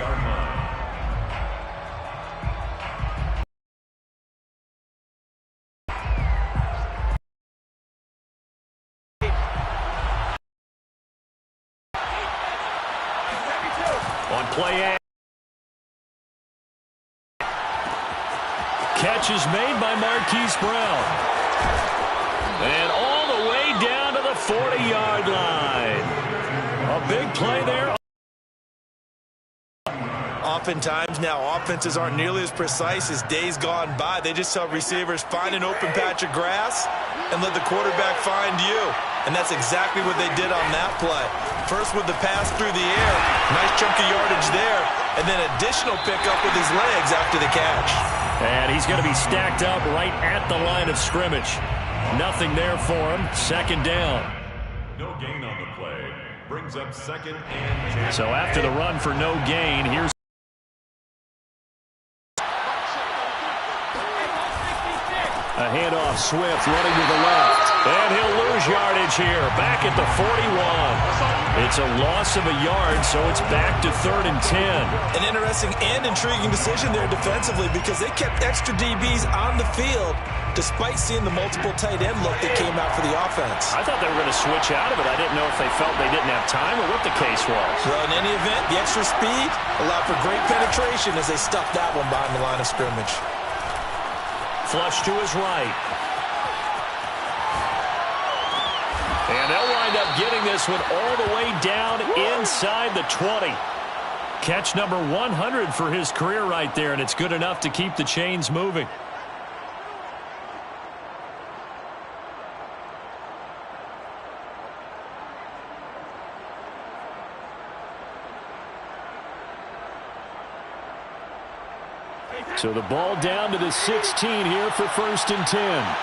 40-yard line. On play action. Catch is made by Marquise Brown. And all the way down to the 40-yard line. A big play there. Oftentimes now, offenses aren't nearly as precise as days gone by. They just tell receivers, find an open patch of grass and let the quarterback find you. And that's exactly what they did on that play. First with the pass through the air, nice chunk of yardage there, and then additional pickup with his legs after the catch. And he's going to be stacked up right at the line of scrimmage. Nothing there for him. Second down. No gain on the play. Brings up second and 10. So after the run for no gain, here's a handoff. Swift running to the left. And he'll lose yardage here. Back at the 41. It's a loss of a yard, so it's back to 3rd and 10. An interesting and intriguing decision there defensively because they kept extra DBs on the field despite seeing the multiple tight end look that came out for the offense. I thought they were going to switch out of it. I didn't know if they felt they didn't have time or what the case was. Well, in any event, the extra speed allowed for great penetration as they stuffed that one behind the line of scrimmage. Flush to his right. And they'll wind up getting this one all the way down inside the 20. Catch number 100 for his career right there, and it's good enough to keep the chains moving. So the ball down to the 16 here for 1st and 10.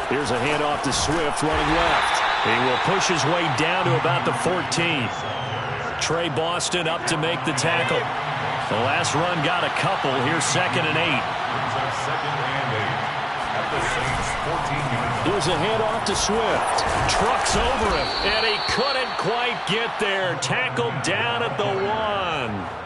Here's a handoff to Swift running left. He will push his way down to about the 14. Trey Boston up to make the tackle. The last run got a couple. Here's 2nd and 8. Here's a handoff to Swift. Trucks over him, and he couldn't quite get there. Tackled down at the 1.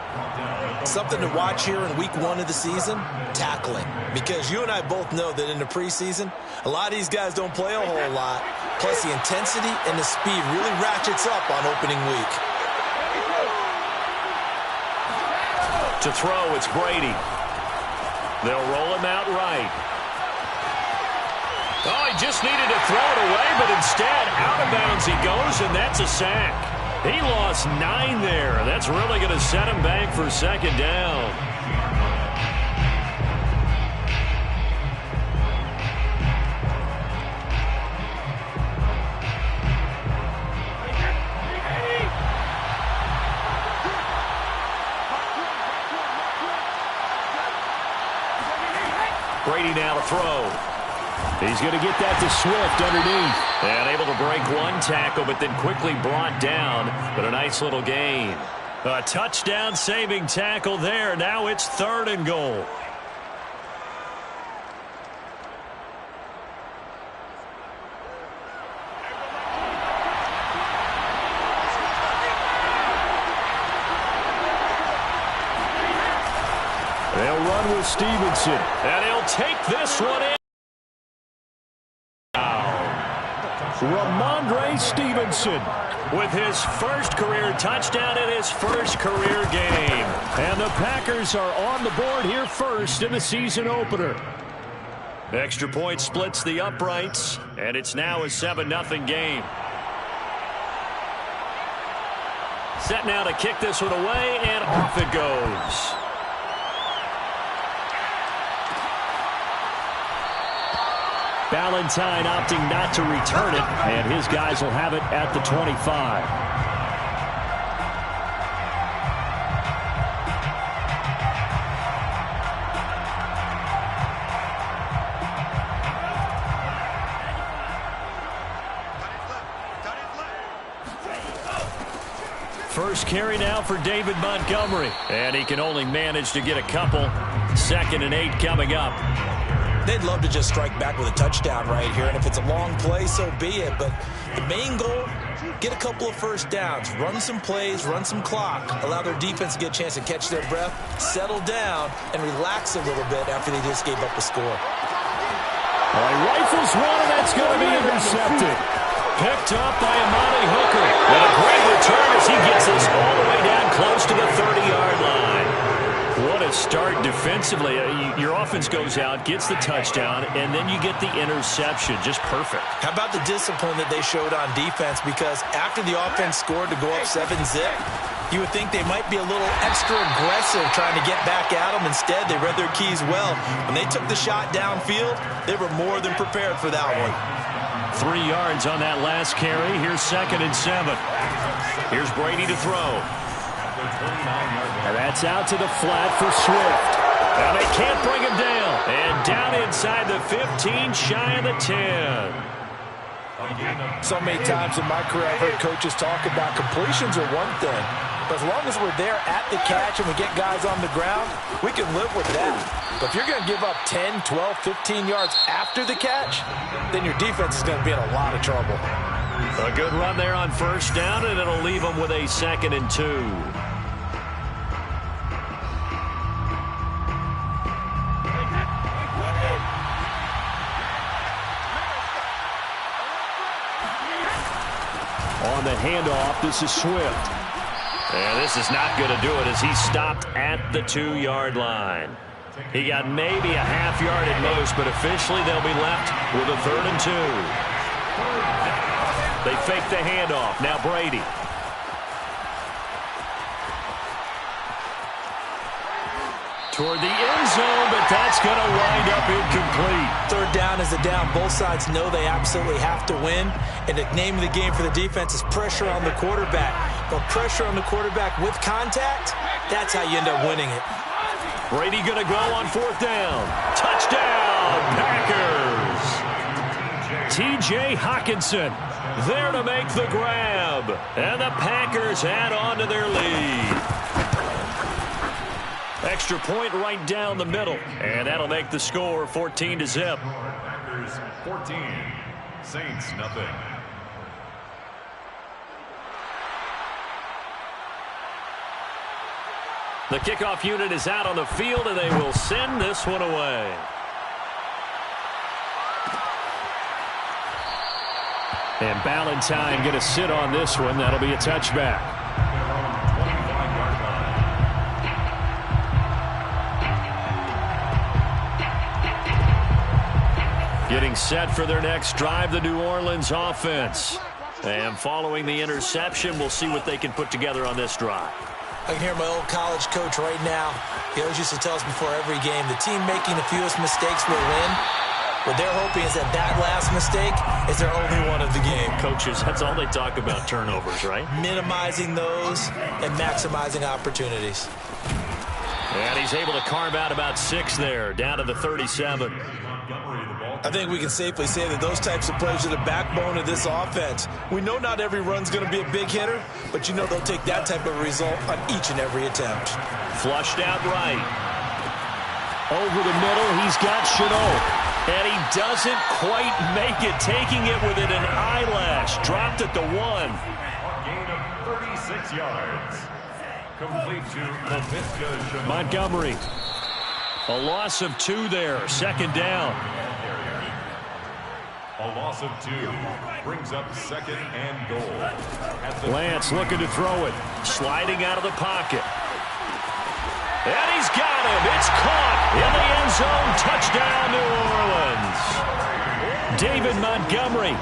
Something to watch here in week 1 of the season, tackling. Because you and I both know that in the preseason, a lot of these guys don't play a whole lot. Plus the intensity and the speed really ratchets up on opening week. To throw, it's Brady. They'll roll him out right. Oh, he just needed to throw it away, but instead, out of bounds he goes, and that's a sack. He lost 9 there. That's really going to set him back for 2nd down. Brady now to throw. He's going to get that to Swift underneath. And able to break one tackle, but then quickly brought down. But a nice little gain. A touchdown-saving tackle there. Now it's 3rd and goal. They'll run with Stevenson. And he'll take this one in. Ramondre Stevenson with his first career touchdown in his first career game. And the Packers are on the board here first in the season opener. Extra point splits the uprights, and it's now a 7-0 game. Set now to kick this one away, and off it goes. Valentine opting not to return it, and his guys will have it at the 25. First carry now for David Montgomery, and he can only manage to get a couple. 2nd and 8 coming up. They'd love to just strike back with a touchdown right here, and if it's a long play, so be it. But the main goal, get a couple of first downs, run some plays, run some clock, allow their defense to get a chance to catch their breath, settle down, and relax a little bit after they just gave up a score. Well, he rifles one, and that's going to be intercepted. Picked up by Amani Hooker. And a great return as he gets this all the way down close to the 30-yard line. What a start defensively. Your offense goes out, gets the touchdown, and then you get the interception. Just perfect. How about the discipline that they showed on defense? Because after the offense scored to go up 7-zip, you would think they might be a little extra aggressive trying to get back at them. Instead, they read their keys well. When they took the shot downfield, they were more than prepared for that one. 3 yards on that last carry. Here's 2nd and 7. Here's Brady to throw. And that's out to the flat for Swift. Now they can't bring him down. And down inside the 15, shy of the 10. So many times in my career, I've heard coaches talk about completions are one thing. But as long as we're there at the catch and we get guys on the ground, we can live with that. But if you're going to give up 10, 12, 15 yards after the catch, then your defense is going to be in a lot of trouble. A good run there on first down, and it'll leave them with a 2nd and 2. On the handoff, this is Swift. And this is not going to do it as he stopped at the 2-yard line. He got maybe a half yard at most, but officially they'll be left with a 3rd and 2. They fake the handoff. Now Brady. Toward the end zone, but that's going to wind up incomplete. 3rd down is a down. Both sides know they absolutely have to win. And the name of the game for the defense is pressure on the quarterback. But pressure on the quarterback with contact, that's how you end up winning it. Brady going to go on 4th down. Touchdown, Packers. T.J. Hockenson there to make the grab. And the Packers add on to their lead. Extra point right down the middle. And that'll make the score 14-0. Packers 14, Saints nothing. The kickoff unit is out on the field, and they will send this one away. And Ballantyne going to sit on this one. That'll be a touchback. Getting set for their next drive, the New Orleans offense. And following the interception, we'll see what they can put together on this drive. I can hear my old college coach right now. He always used to tell us before every game, the team making the fewest mistakes will win. What they're hoping is that last mistake is their only one of the game. Coaches, that's all they talk about, turnovers, right? Minimizing those and maximizing opportunities. And he's able to carve out about 6 there, down to the 37. I think we can safely say that those types of plays are the backbone of this offense. We know not every run's going to be a big hitter, but you know they'll take that type of result on each and every attempt. Flushed out right. Over the middle, he's got Shenault. And he doesn't quite make it, taking it within an eyelash. Dropped at the 1. Gain of 36 yards. Complete to Laviska Shenault. Montgomery. A loss of 2 there. 2nd down. A loss of 2 brings up 2nd and goal. Lance looking to throw it. Sliding out of the pocket. And he's got him. It's caught in the end zone. Touchdown, New Orleans. David Montgomery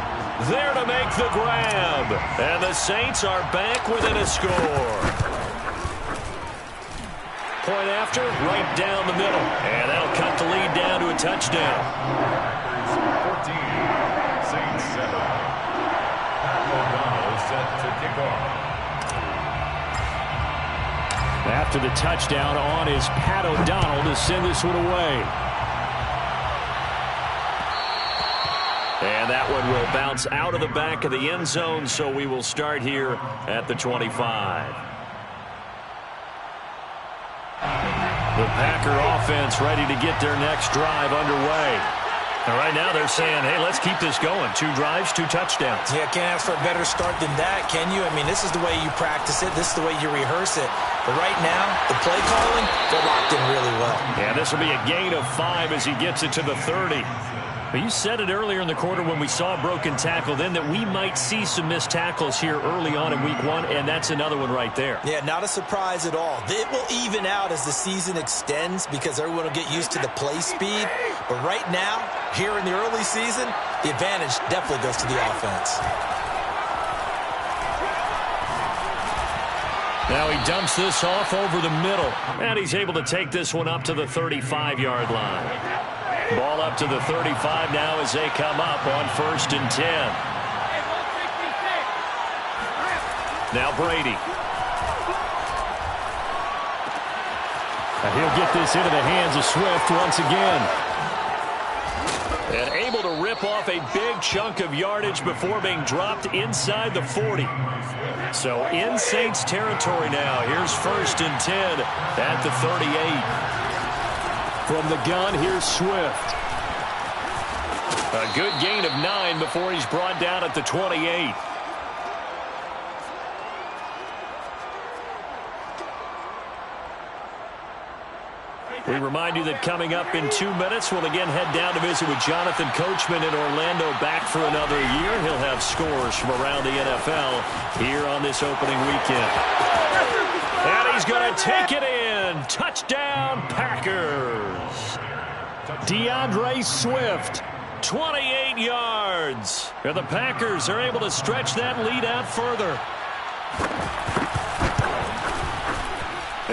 there to make the grab. And the Saints are back within a score. Point after, right down the middle. And that'll cut the lead down to a touchdown. 14, Saints 7. Pat O'Donnell set to kick off. After the touchdown on is Pat O'Donnell to send this one away. And that one will bounce out of the back of the end zone, so we will start here at the 25. The Packer offense ready to get their next drive underway. And right now they're saying, hey, let's keep this going. 2 drives, 2 touchdowns. Yeah, can't ask for a better start than that, can you? I mean, this is the way you practice it. This is the way you rehearse it. But right now, the play calling, they're locked in really well. Yeah, this will be a gain of 5 as he gets it to the 30. But you said it earlier in the quarter when we saw a broken tackle then that we might see some missed tackles here early on in week 1, and that's another one right there. Yeah, not a surprise at all. It will even out as the season extends because everyone will get used to the play speed. But right now, here in the early season, the advantage definitely goes to the offense. Now he dumps this off over the middle, and he's able to take this one up to the 35-yard line. Ball up to the 35 now as they come up on 1st and 10. Now Brady. And he'll get this into the hands of Swift once again. And able to rip off a big chunk of yardage before being dropped inside the 40. So in Saints territory now. Here's 1st and 10 at the 38. From the gun, here's Swift. A good gain of 9 before he's brought down at the 28. We remind you that coming up in 2 minutes, we'll again head down to visit with Jonathan Coachman in Orlando, back for another year. He'll have scores from around the NFL here on this opening weekend. And he's going to take it in. Touchdown, Packers. DeAndre Swift, 28 yards. And the Packers are able to stretch that lead out further.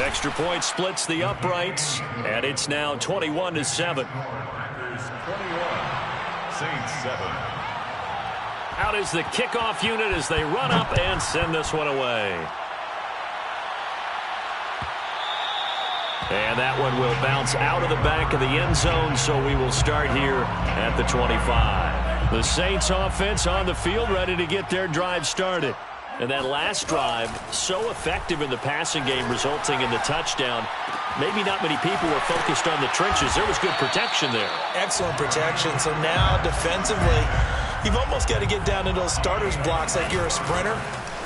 Extra point splits the uprights, and it's now 21-7. Packers 21, Saints 7. Out is the kickoff unit as they run up and send this one away. And that one will bounce out of the back of the end zone, so we will start here at the 25. The Saints offense on the field ready to get their drive started. And that last drive, so effective in the passing game, resulting in the touchdown. Maybe not many people were focused on the trenches. There was good protection there. Excellent protection. So now defensively, you've almost got to get down to those starters blocks like you're a sprinter.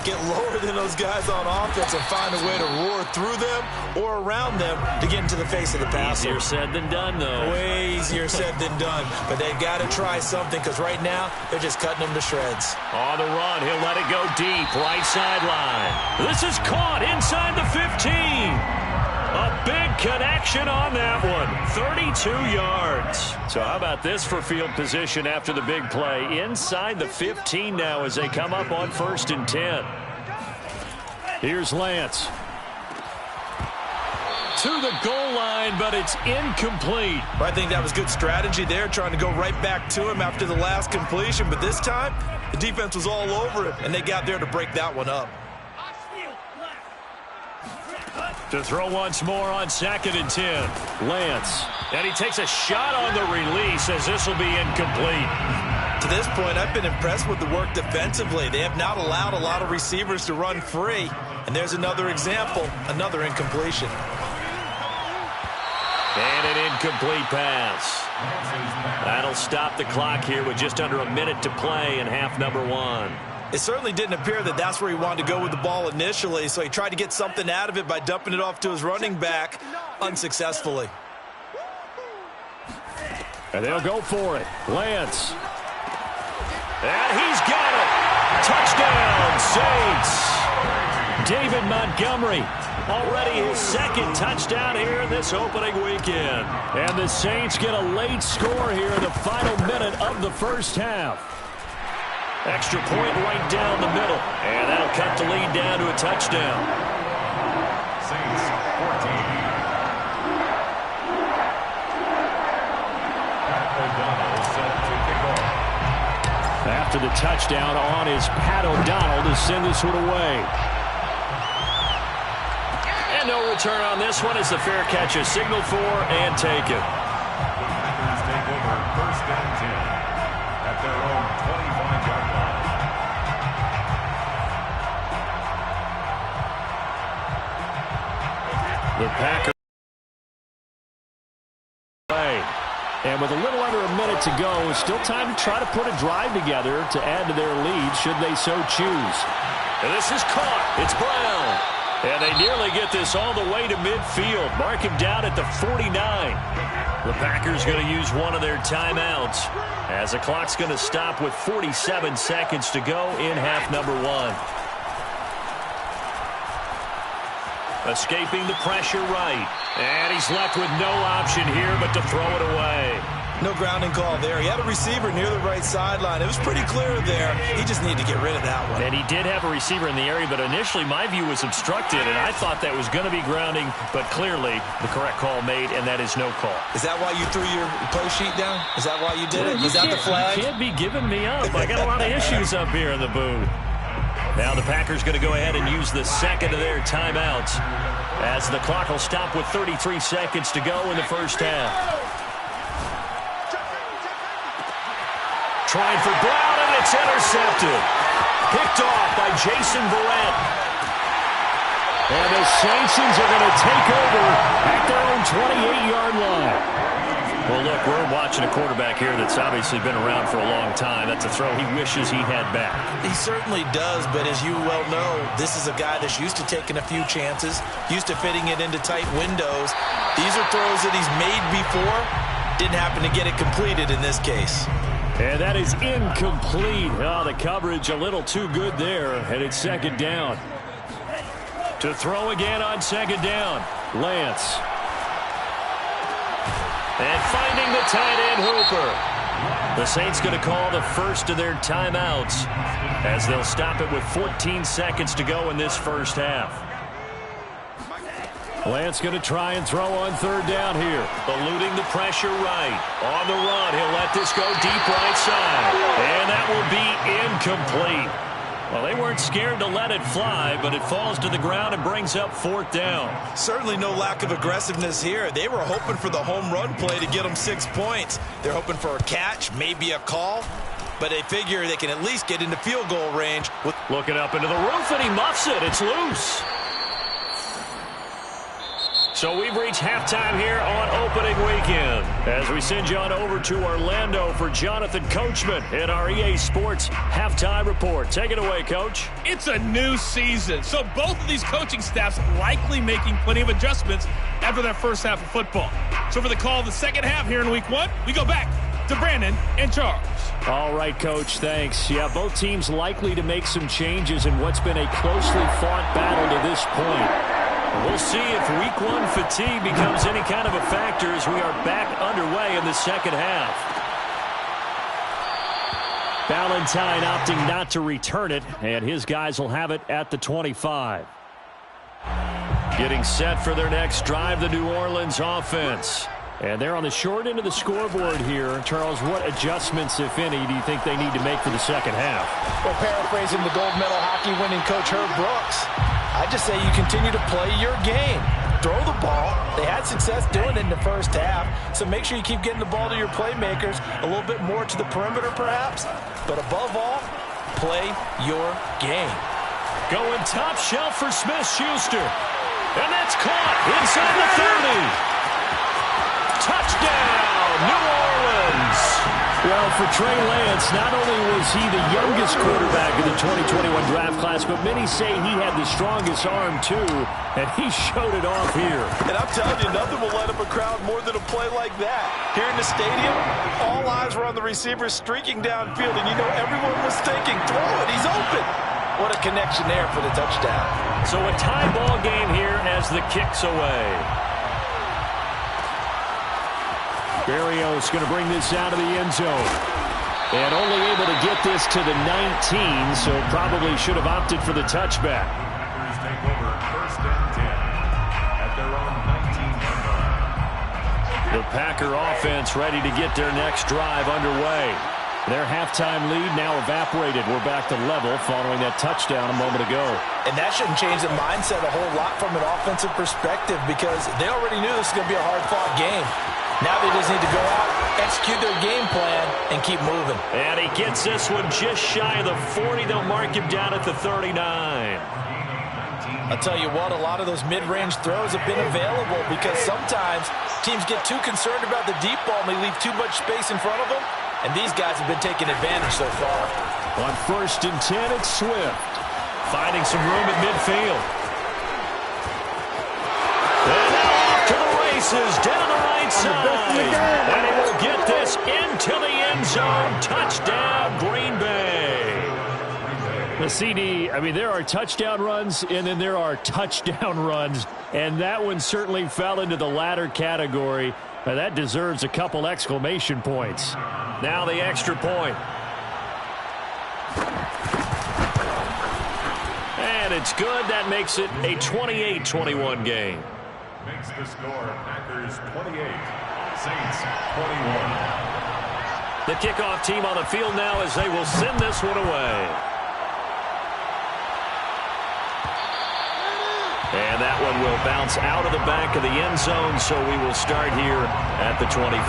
Get lower than those guys on offense and find a way to roar through them or around them to get into the face of the passer. Easier said than done, though. Way easier said than done. But they've got to try something because right now they're just cutting them to shreds. On the run, he'll let it go deep, right sideline. This is caught inside the 15. A big connection on that one. 32 yards. So how about this for field position after the big play? Inside the 15 now as they come up on 1st and 10. Here's Lance. To the goal line, but it's incomplete. I think that was good strategy there, trying to go right back to him after the last completion. But this time, the defense was all over it, and they got there to break that one up. To throw once more on 2nd and 10. Lance. And he takes a shot on the release as this will be incomplete. To this point, I've been impressed with the work defensively. They have not allowed a lot of receivers to run free. And there's another example, another incompletion. And an incomplete pass. That'll stop the clock here with just under a minute to play in half number 1. It certainly didn't appear that that's where he wanted to go with the ball initially, so he tried to get something out of it by dumping it off to his running back unsuccessfully. And they'll go for it. Lance. And he's got it. Touchdown, Saints. David Montgomery, already his 2nd touchdown here in this opening weekend. And the Saints get a late score here in the final minute of the first half. Extra point right down the middle. And that'll cut the lead down to a touchdown. Saints 14. Pat O'Donnell set to kick off. After the touchdown on is Pat O'Donnell to send this one away. And no return on this one as the fair catch is signaled for and taken. The Packers take over 1st and 10 at their own 25-yard line. The Packers And with a little under a minute to go, it's still time to try to put a drive together to add to their lead should they so choose. And this is caught. It's Brown. And they nearly get this all the way to midfield. Mark him down at the 49. The Packers going to use one of their timeouts as the clock's going to stop with 47 seconds to go in half number 1. Escaping the pressure right. And he's left with no option here but to throw it away. No grounding call there. He had a receiver near the right sideline. It was pretty clear there. He just needed to get rid of that one. And he did have a receiver in the area, but initially my view was obstructed, and I thought that was going to be grounding, but clearly the correct call made, and that is no call. Is that why you threw your play sheet down? Is that why you did it? Was that the flag? You can't be giving me up. I got a lot of issues up here in the booth. Now the Packers going to go ahead and use the second of their timeouts as the clock will stop with 33 seconds to go in the first half. Trying for Brown, and it's intercepted. Picked off by Jason Verrett. And the Saints are going to take over at their own 28-yard line. Well, look, we're watching a quarterback here that's obviously been around for a long time. That's a throw he wishes he had back. He certainly does, but as you well know, this is a guy that's used to taking a few chances, used to fitting it into tight windows. These are throws that he's made before. Didn't happen to get it completed in this case. And that is incomplete. Oh, the coverage a little too good there, and it's second down. To throw again on second down, Lance. And finding the tight end, Hooper. The Saints going to call the first of their timeouts as they'll stop it with 14 seconds to go in this first half. Lance going to try and throw on third down here. Eluding the pressure right. On the run, he'll let this go deep right side. And that will be incomplete. Well, they weren't scared to let it fly, but it falls to the ground and brings up fourth down. Certainly no lack of aggressiveness here. They were hoping for the home run play to get them 6 points. They're hoping for a catch, maybe a call, but they figure they can at least get into field goal range. Looking up into the roof, and he muffs it. It's loose. So we've reached halftime here on opening weekend as we send you on over to Orlando for Jonathan Coachman in our EA Sports halftime report. Take it away, Coach. It's a new season, so both of these coaching staffs likely making plenty of adjustments after that first half of football. So for the call of the second half here in week 1, we go back to Brandon and Charles. All right, Coach, thanks. Yeah, both teams likely to make some changes in what's been a closely fought battle to this point. We'll see if week 1 fatigue becomes any kind of a factor as we are back underway in the second half. Valentine opting not to return it, and his guys will have it at the 25. Getting set for their next drive, the New Orleans offense. And they're on the short end of the scoreboard here. Charles, what adjustments, if any, do you think they need to make for the second half? Well, paraphrasing the gold medal hockey winning coach Herb Brooks, I just say you continue to play your game. Throw the ball. They had success doing it in the first half, so make sure you keep getting the ball to your playmakers, a little bit more to the perimeter perhaps, but above all, play your game. Going top shelf for Smith-Schuster. And that's caught inside the 30. Touchdown, New Orleans. Well, for Trey Lance, not only was he the youngest quarterback in the 2021 draft class, but many say he had the strongest arm, too, and he showed it off here. And I'm telling you, nothing will light up a crowd more than a play like that. Here in the stadium, all eyes were on the receiver streaking downfield, and you know everyone was thinking, throw it, he's open. What a connection there for the touchdown. So a tie ball game here as the kick's away. Berrios going to bring this out of the end zone. And only able to get this to the 19, so probably should have opted for the touchback. Packers take over first and 10 at their own 19-yard line. The Packer offense ready to get their next drive underway. Their halftime lead now evaporated. We're back to level following that touchdown a moment ago. And that shouldn't change the mindset a whole lot from an offensive perspective because they already knew this was going to be a hard-fought game. Now they just need to go out, execute their game plan, and keep moving. And he gets this one just shy of the 40. They'll mark him down at the 39. I'll tell you what, a lot of those mid-range throws have been available because sometimes teams get too concerned about the deep ball and they leave too much space in front of them, and these guys have been taking advantage so far. On 1st and 10, it's Swift. Finding some room at midfield. And now off to the races, down the right side. And he will get this into the end zone. Touchdown, Green Bay. The CD, I mean, there are touchdown runs, and then there are touchdown runs, and that one certainly fell into the latter category. That deserves a couple exclamation points. Now the extra point. And it's good. That makes it a 28-21 game. Makes the score Packers 28, Saints 21. The kickoff team on the field now as they will send this one away. And that one will bounce out of the back of the end zone, so we will start here at the 25.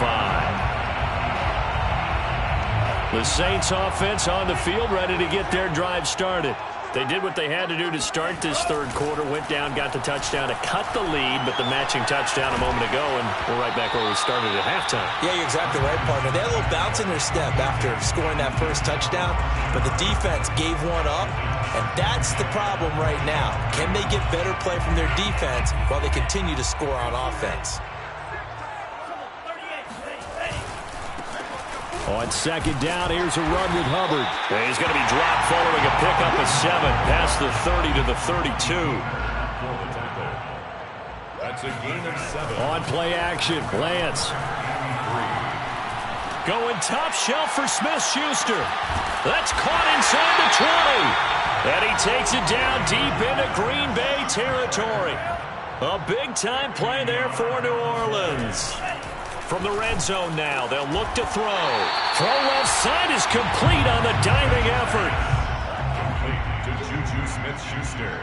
The Saints offense on the field, ready to get their drive started. They did what they had to do to start this third quarter, went down, got the touchdown to cut the lead, but the matching touchdown a moment ago, and we're right back where we started at halftime. Yeah, you're exactly right, partner. They had a little bounce in their step after scoring that first touchdown, but the defense gave one up, and that's the problem right now. Can they get better play from their defense while they continue to score on offense? On 2nd down, here's a run with Hubbard. And he's going to be dropped following a pickup of 7 past the 30 to the 32. That's a gain of 7. On play action, Lance. Going top shelf for Smith-Schuster. That's caught inside the 20. And he takes it down deep into Green Bay territory. A big-time play there for New Orleans. From the red zone now, they'll look to throw. Throw left side is complete on the diving effort. Complete to Juju Smith-Schuster.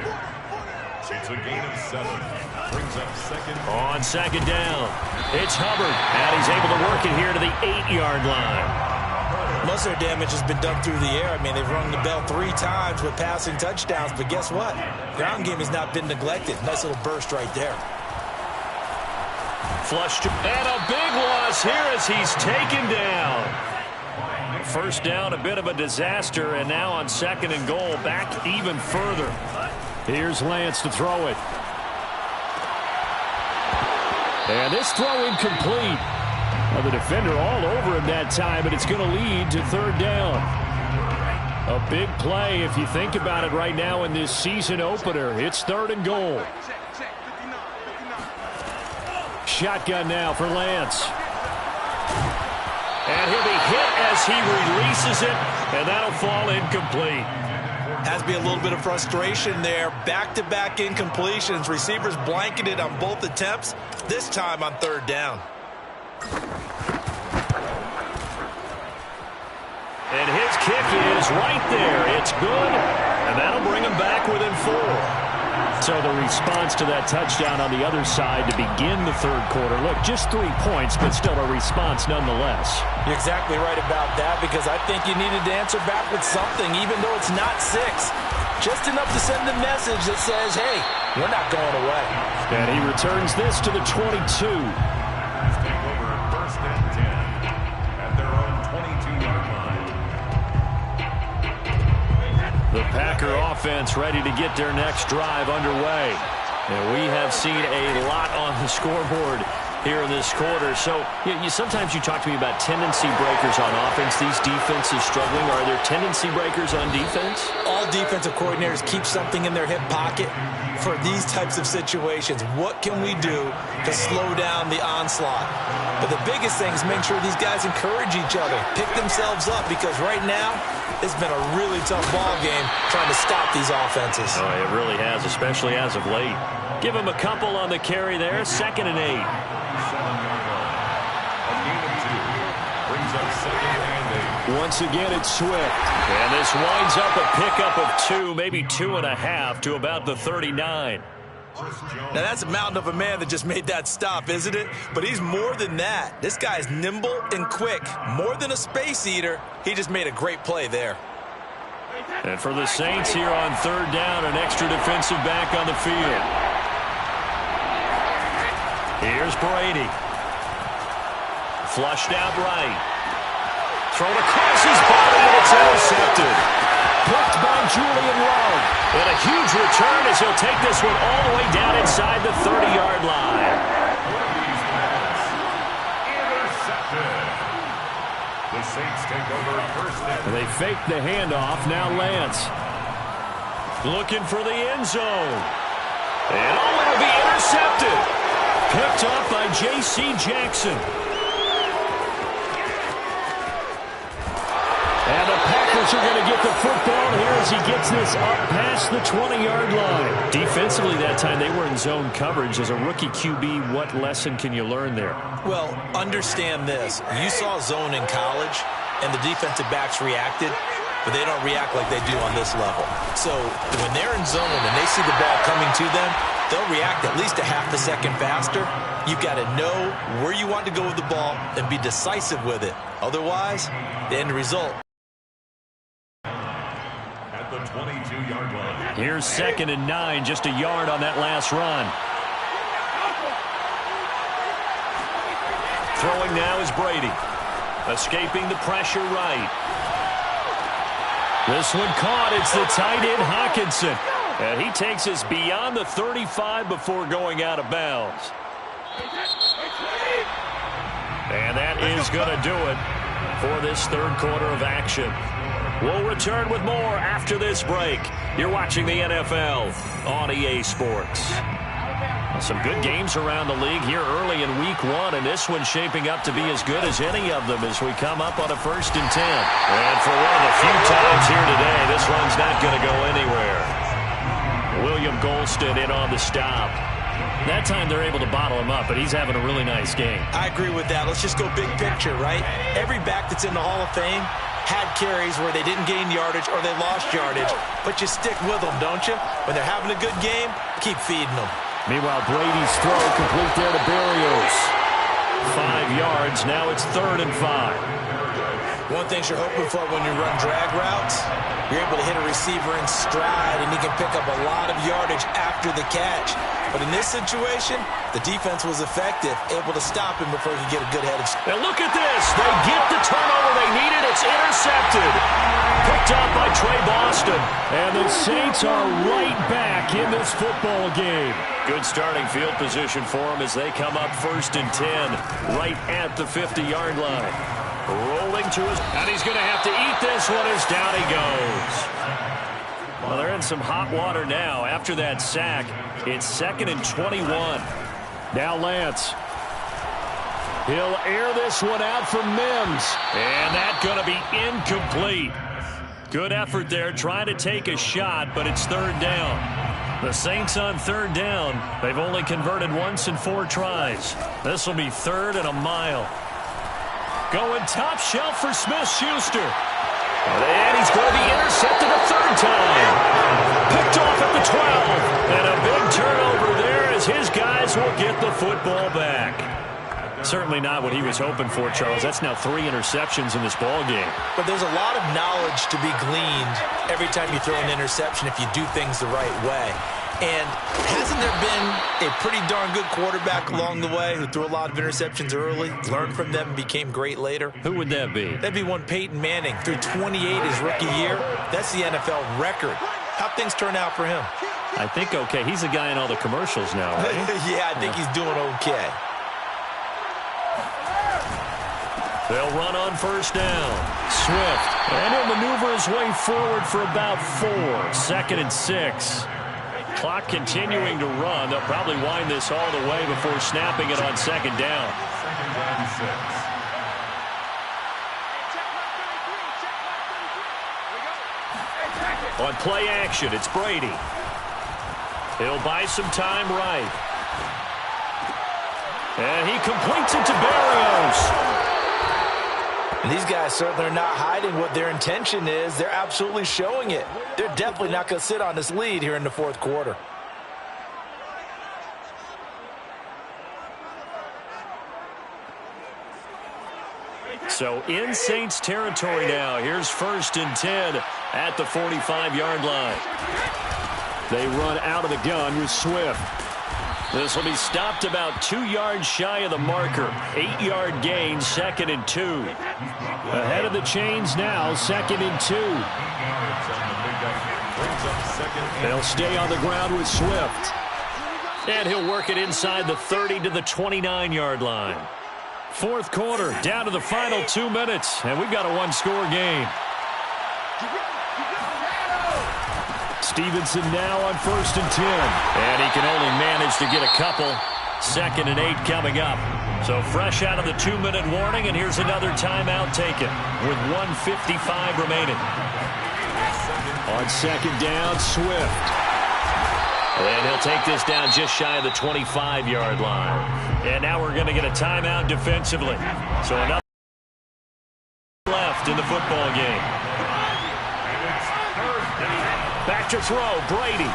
It's a gain of 7. Brings up 2nd. On 2nd down, it's Hubbard. And he's able to work it here to the 8-yard line. Most of their damage has been done through the air. I mean, they've rung the bell 3 times with passing touchdowns, but guess what? Ground game has not been neglected. Nice little burst right there. Flushed, and a big loss here as he's taken down. First down, a bit of a disaster, and now on 2nd and goal, back even further. Here's Lance to throw it. And this throw incomplete. Well, the defender all over him that time, but it's going to lead to 3rd down. A big play if you think about it right now in this season opener. It's 3rd and goal. Shotgun now for Lance. And he'll be hit as he releases it, and that'll fall incomplete. Has to be a little bit of frustration there. Back-to-back incompletions. Receivers blanketed on both attempts, this time on 3rd down. And his kick is right there. It's good, and that'll bring him back within 4. So the response to that touchdown on the other side to begin the third quarter. Look, just 3 points, but still a response nonetheless. You're exactly right about that because I think you needed to answer back with something, even though it's not 6. Just enough to send a message that says, hey, we're not going away. And he returns this to the 22. Take over 1st and 10 at their own 22-yard line. The Packer offense ready to get their next drive underway. And we have seen a lot on the scoreboard here in this quarter. So sometimes you talk to me about tendency breakers on offense. These defenses struggling. Are there tendency breakers on defense? All defensive coordinators keep something in their hip pocket for these types of situations. What can we do to slow down the onslaught? But the biggest thing is make sure these guys encourage each other, pick themselves up, because right now it's been a really tough ball game trying to stop these offenses. Oh, it really has, especially as of late. Give him a couple on the carry there. 2nd and 8. 7-yard line. A gain of 2. Brings up 2nd and 8. Once again, it's Swift. And this winds up a pickup of 2, maybe 2.5 to about the 39. Now, that's a mountain of a man that just made that stop, isn't it? But he's more than that. This guy's nimble and quick. More than a space eater, he just made a great play there. And for the Saints here on third down, an extra defensive back on the field. Here's Brady. Flushed out right. Thrown across his body, and it's intercepted. Picked by Julian Love. And a huge return as he'll take this one all the way down inside the 30-yard line. Intercepted. The Saints take over first down. And they fake the handoff. Now Lance. Looking for the end zone. And it'll be intercepted. Picked up by J.C. Jackson. And the Packers are going to get the football here as he gets this up past the 20-yard line. Defensively that time, they were in zone coverage. As a rookie QB, what lesson can you learn there? Well, understand this. You saw zone in college, and the defensive backs reacted, but they don't react like they do on this level. So when they're in zone and they see the ball coming to them, they'll react at least a half a second faster. You've got to know where you want to go with the ball and be decisive with it. Otherwise, the end result. At the 22-yard line. Here's 2nd and 9, just a yard on that last run. Throwing now is Brady. Escaping the pressure right. This one caught. It's the tight end Hockenson. And he takes us beyond the 35 before going out of bounds. And that is going to do it for this third quarter of action. We'll return with more after this break. You're watching the NFL on EA Sports. Some good games around the league here early in week 1, and this one's shaping up to be as good as any of them as we come up on a 1st and 10. And for one of the few times here today, this one's not going to go anywhere. William Golston in on the stop. That time they're able to bottle him up, but he's having a really nice game. I agree with that. Let's just go big picture, right? Every back that's in the Hall of Fame had carries where they didn't gain yardage or they lost yardage, but you stick with them, don't you? When they're having a good game, keep feeding them. Meanwhile, Brady's throw complete there to Berrios. 5 yards. Now it's 3rd and 5. One thing you're hoping for when you run drag routes, you're able to hit a receiver in stride, and he can pick up a lot of yardage after the catch. But in this situation, the defense was effective, able to stop him before he could get a good head of steam. And look at this. They get the turnover they needed. It's intercepted. Picked up by Trey Boston. And the Saints are right back in this football game. Good starting field position for them as they come up 1st and 10 right at the 50-yard line. Rolling to his, and he's going to have to eat this one as down he goes. Well, they're in some hot water now. After that sack, it's 2nd and 21. Now Lance. He'll air this one out for Mims. And that's going to be incomplete. Good effort there, trying to take a shot, but it's 3rd down. The Saints on 3rd down. They've only converted once in 4 tries. This will be 3rd and a mile. Going top shelf for Smith-Schuster. And he's going to be intercepted a 3rd time. Picked off at the 12. And a big turnover there as his guys will get the football back. Certainly not what he was hoping for, Charles. That's now 3 interceptions in this ball game. But there's a lot of knowledge to be gleaned every time you throw an interception if you do things the right way. And hasn't there been a pretty darn good quarterback along the way who threw a lot of interceptions early, learned from them, and became great later? Who would that be? That'd be one Peyton Manning. Threw 28 his rookie year. That's the NFL record. How'd things turn out for him? I think okay. He's the guy in all the commercials now, right? Yeah, I think he's doing okay. They'll run on 1st down. Swift. And he'll maneuver his way forward for about 4. 2nd and 6. Clock continuing to run. They'll probably wind this all the way before snapping it on 2nd down. On play action, it's Brady. He'll buy some time right. And he completes it to Berrios. And these guys certainly are not hiding what their intention is. They're absolutely showing it. They're definitely not going to sit on this lead here in the 4th quarter. So in Saints territory now. Here's 1st and 10 at the 45-yard line. They run out of the gun with Swift. This will be stopped about 2 yards shy of the marker. 8-yard gain, 2nd and 2. Ahead of the chains now, 2nd and 2. They'll stay on the ground with Swift. And he'll work it inside the 30 to the 29-yard line. 4th quarter, down to the final 2 minutes, and we've got a one-score game. Stevenson now on 1st and 10. And he can only manage to get a couple. 2nd and 8 coming up. So fresh out of the 2-minute warning, and here's another timeout taken with 1:55 remaining. On 2nd down, Swift. And he'll take this down just shy of the 25-yard line. And now we're going to get a timeout defensively. So another left in the football game. Back to throw, Brady.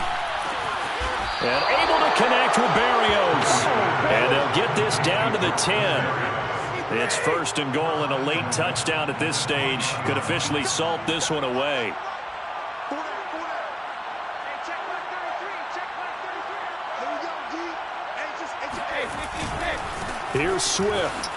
And able to connect with Berrios. And they'll get this down to the 10. It's 1st and goal and a late touchdown at this stage. Could officially salt this one away. Here's Swift.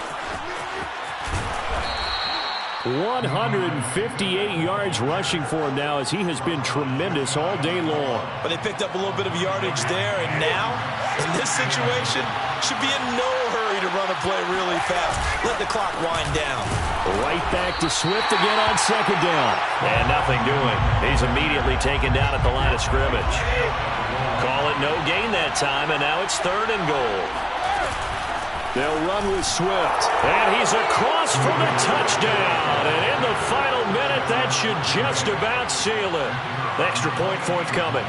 158 yards rushing for him now as he has been tremendous all day long. But they picked up a little bit of yardage there, and now, in this situation, should be in no hurry to run a play really fast. Let the clock wind down. Right back to Swift again on 2nd down. And nothing doing. He's immediately taken down at the line of scrimmage. Call it no gain that time, and now it's 3rd and goal. They'll run with Swift. And he's across for the touchdown. And in the final minute, that should just about seal it. The extra point forthcoming.